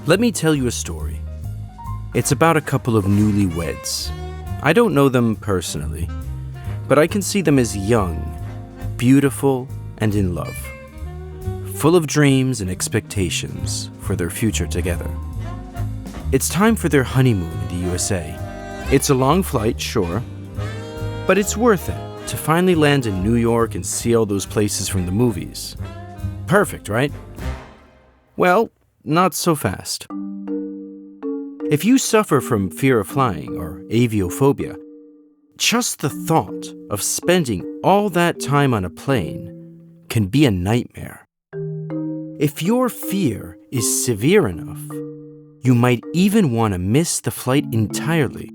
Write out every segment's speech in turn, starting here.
Let me tell you a story. It's about a couple of newlyweds. I don't know them personally, but I can see them as young, beautiful, and in love, full of dreams and expectations for their future together. It's time for their honeymoon in the USA. It's a long flight, sure, but it's worth it to finally land in New York and see all those places from the movies. Perfect, right? Well, not so fast. If you suffer from fear of flying or aviophobia, just the thought of spending all that time on a plane can be a nightmare. If your fear is severe enough, you might even want to miss the flight entirely.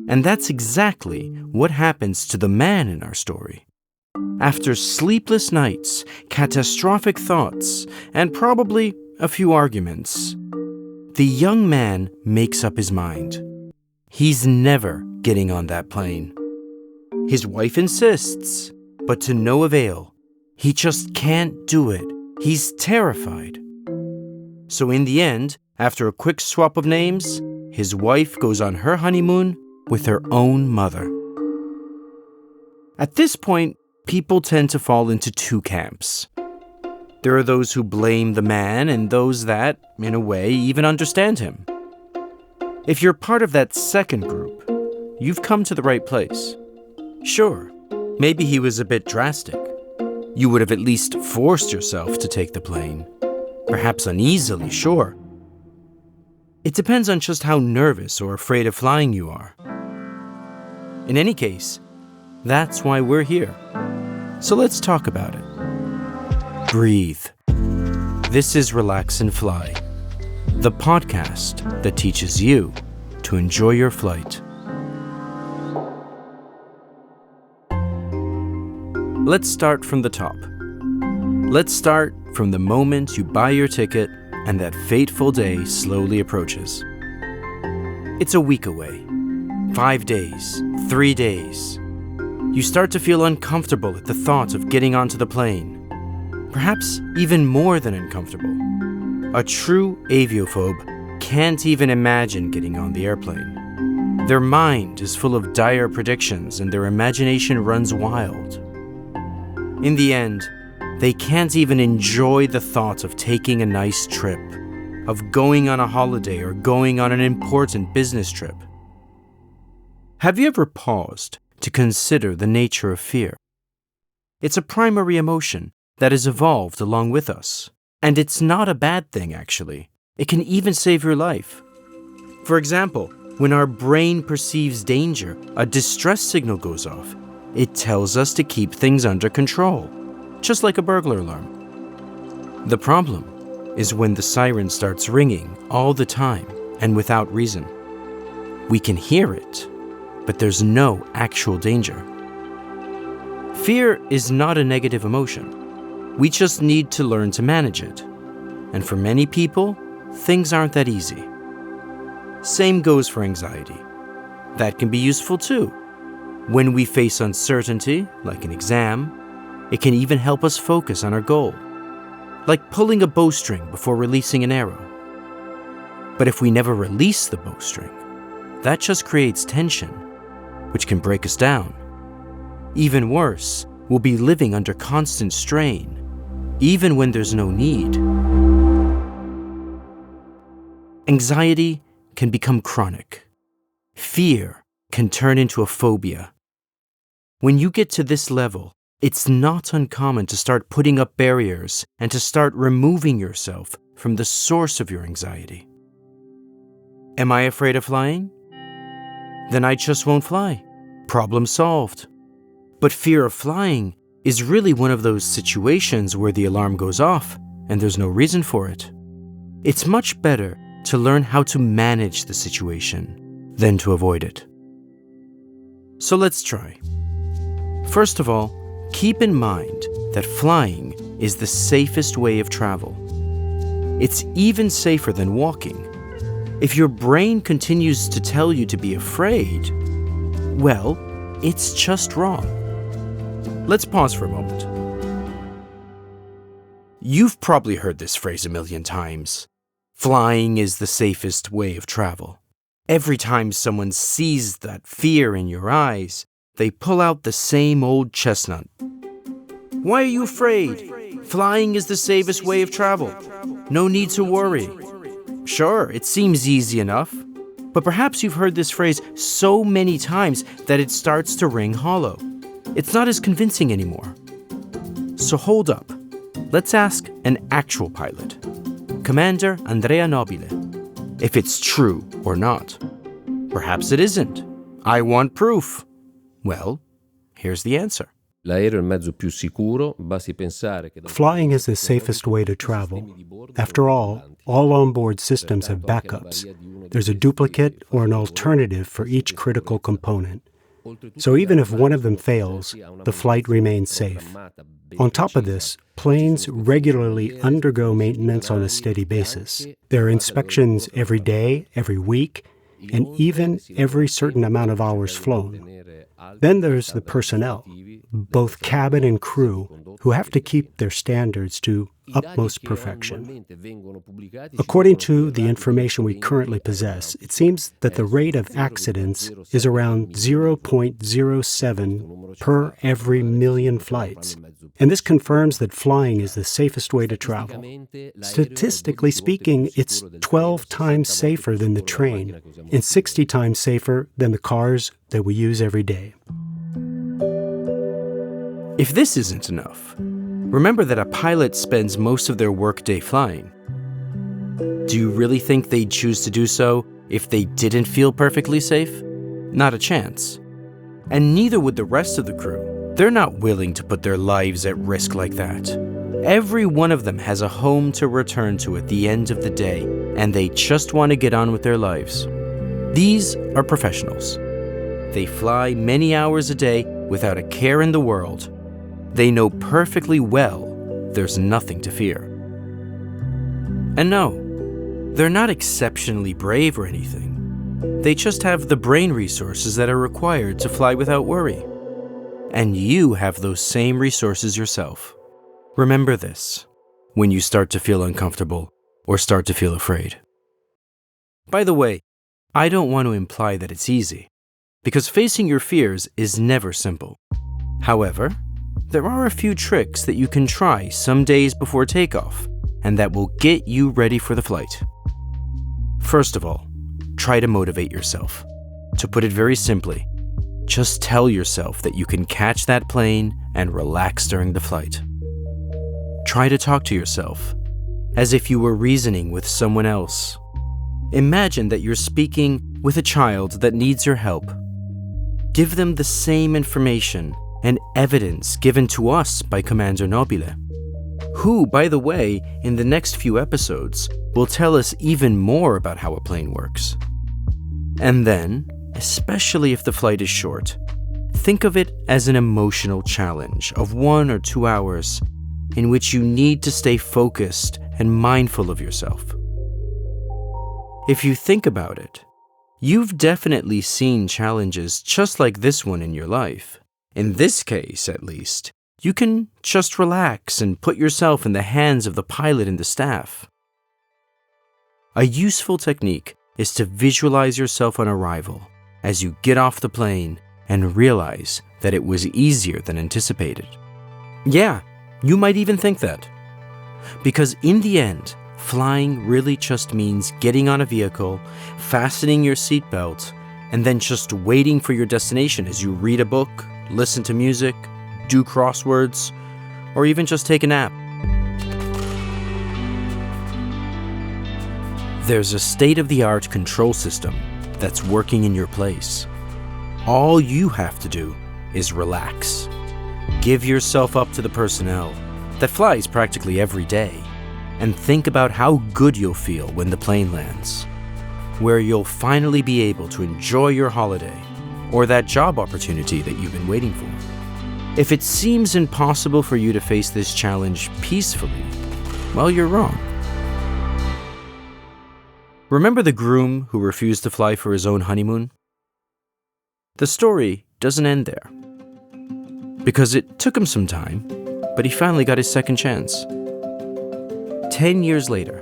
And that's exactly what happens to the man in our story. After sleepless nights, catastrophic thoughts, and probably a few arguments, the young man makes up his mind. He's never getting on that plane. His wife insists, but to no avail. He just can't do it. He's terrified. So in the end, after a quick swap of names, his wife goes on her honeymoon with her own mother. At this point, people tend to fall into two camps. There are those who blame the man and those that, in a way, even understand him. If you're part of that second group, you've come to the right place. Sure, maybe he was a bit drastic. You would have at least forced yourself to take the plane. Perhaps uneasily, sure. It depends on just how nervous or afraid of flying you are. In any case, that's why we're here. So let's talk about it. Breathe. This is Relax and Fly, the podcast that teaches you to enjoy your flight. Let's start from the top. Let's start from the moment you buy your ticket and that fateful day slowly approaches. It's a week away, 5 days, 3 days. You start to feel uncomfortable at the thought of getting onto the plane. Perhaps even more than uncomfortable. A true aviophobe can't even imagine getting on the airplane. Their mind is full of dire predictions and their imagination runs wild. In the end, they can't even enjoy the thought of taking a nice trip, of going on a holiday or going on an important business trip. Have you ever paused to consider the nature of fear? It's a primary emotion that has evolved along with us. And it's not a bad thing, actually. It can even save your life. For example, when our brain perceives danger, a distress signal goes off. It tells us to keep things under control, just like a burglar alarm. The problem is when the siren starts ringing all the time and without reason. We can hear it, but there's no actual danger. Fear is not a negative emotion. We just need to learn to manage it. And for many people, things aren't that easy. Same goes for anxiety. That can be useful too. When we face uncertainty, like an exam, it can even help us focus on our goal, like pulling a bowstring before releasing an arrow. But if we never release the bowstring, that just creates tension, which can break us down. Even worse, we'll be living under constant strain, even when there's no need. Anxiety can become chronic. Fear can turn into a phobia. When you get to this level, it's not uncommon to start putting up barriers and to start removing yourself from the source of your anxiety. Am I afraid of flying? Then I just won't fly. Problem solved. But fear of flying is really one of those situations where the alarm goes off and there's no reason for it. It's much better to learn how to manage the situation than to avoid it. So let's try. First of all, keep in mind that flying is the safest way of travel. It's even safer than walking. If your brain continues to tell you to be afraid, well, it's just wrong. Let's pause for a moment. You've probably heard this phrase a million times. Flying is the safest way of travel. Every time someone sees that fear in your eyes, they pull out the same old chestnut. Why are you afraid? Flying is the safest way of travel. No need to worry. Sure, it seems easy enough, but perhaps you've heard this phrase so many times that it starts to ring hollow. It's not as convincing anymore. So hold up. Let's ask an actual pilot, Commander Andrea Nobile, if it's true or not. Perhaps it isn't. I want proof. Well, here's the answer. Flying is the safest way to travel. After all onboard systems have backups. There's a duplicate or an alternative for each critical component. So even if one of them fails, the flight remains safe. On top of this, planes regularly undergo maintenance on a steady basis. There are inspections every day, every week, and even every certain amount of hours flown. Then there's the personnel, both cabin and crew, who have to keep their standards to utmost perfection. According to the information we currently possess, it seems that the rate of accidents is around 0.07 per every million flights. And this confirms that flying is the safest way to travel. Statistically speaking, it's 12 times safer than the train and 60 times safer than the cars that we use every day. If this isn't enough, remember that a pilot spends most of their workday flying. Do you really think they'd choose to do so if they didn't feel perfectly safe? Not a chance. And neither would the rest of the crew. They're not willing to put their lives at risk like that. Every one of them has a home to return to at the end of the day, and they just want to get on with their lives. These are professionals. They fly many hours a day without a care in the world. They know perfectly well there's nothing to fear. And no, they're not exceptionally brave or anything. They just have the brain resources that are required to fly without worry. And you have those same resources yourself. Remember this when you start to feel uncomfortable or start to feel afraid. By the way, I don't want to imply that it's easy, because facing your fears is never simple. However, there are a few tricks that you can try some days before takeoff, and that will get you ready for the flight. First of all, try to motivate yourself. To put it very simply, just tell yourself that you can catch that plane and relax during the flight. Try to talk to yourself as if you were reasoning with someone else. Imagine that you're speaking with a child that needs your help. Give them the same information and evidence given to us by Commander Nobile, who, by the way, in the next few episodes, will tell us even more about how a plane works. And then, especially if the flight is short, think of it as an emotional challenge of 1 or 2 hours in which you need to stay focused and mindful of yourself. If you think about it, you've definitely seen challenges just like this one in your life. In this case, at least, you can just relax and put yourself in the hands of the pilot and the staff. A useful technique is to visualize yourself on arrival as you get off the plane and realize that it was easier than anticipated. Yeah, you might even think that. Because in the end, flying really just means getting on a vehicle, fastening your seatbelt, and then just waiting for your destination as you read a book, listen to music, do crosswords, or even just take a nap. There's a state-of-the-art control system that's working in your place. All you have to do is relax. Give yourself up to the personnel that flies practically every day, and think about how good you'll feel when the plane lands, where you'll finally be able to enjoy your holiday or that job opportunity that you've been waiting for. If it seems impossible for you to face this challenge peacefully, well, you're wrong. Remember the groom who refused to fly for his own honeymoon? The story doesn't end there, because it took him some time, but he finally got his second chance. 10 years later,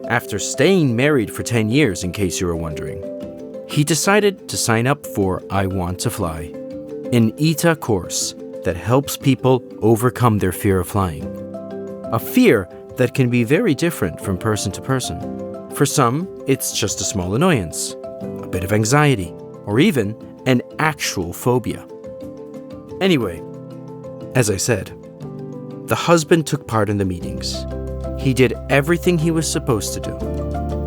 After staying married for 10 years, in case you were wondering, he decided to sign up for I Want to Fly, an ETA course that helps people overcome their fear of flying. A fear that can be very different from person to person. For some, it's just a small annoyance, a bit of anxiety, or even an actual phobia. Anyway, as I said, the husband took part in the meetings. He did everything he was supposed to do.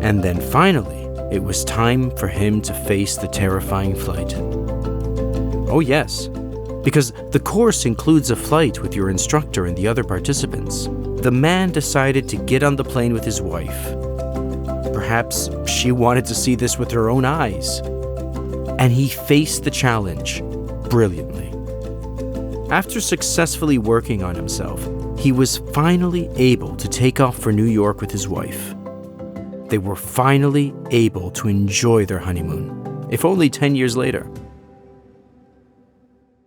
And then finally, it was time for him to face the terrifying flight. Oh yes, because the course includes a flight with your instructor and the other participants. The man decided to get on the plane with his wife. Perhaps she wanted to see this with her own eyes. And he faced the challenge brilliantly. After successfully working on himself, he was finally able to take off for New York with his wife. They were finally able to enjoy their honeymoon, if only 10 years later.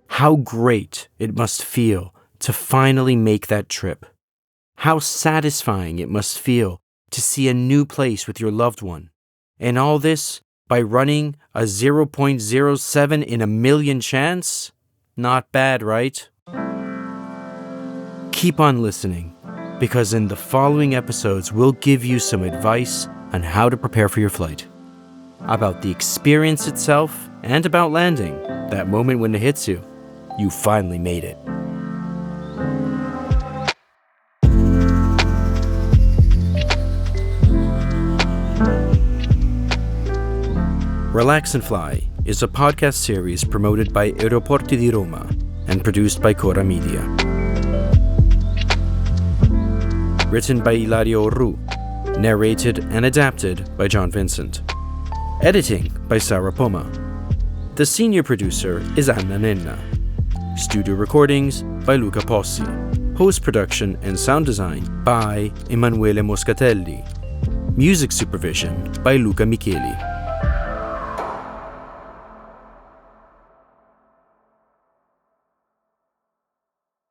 How great it must feel to finally make that trip. How satisfying it must feel to see a new place with your loved one. And all this by running a 0.07 in a million chance? Not bad, right? Keep on listening, because in the following episodes, we'll give you some advice on how to prepare for your flight, about the experience itself, and about landing, that moment when it hits you. You finally made it. Relax and Fly is a podcast series promoted by Aeroporti di Roma and produced by Cora Media. Written by Ilario Orru, narrated and adapted by John Vincent. Editing by Sarah Poma. The senior producer is Anna Nenna. Studio recordings by Luca Possi. Post-production and sound design by Emanuele Moscatelli. Music supervision by Luca Micheli.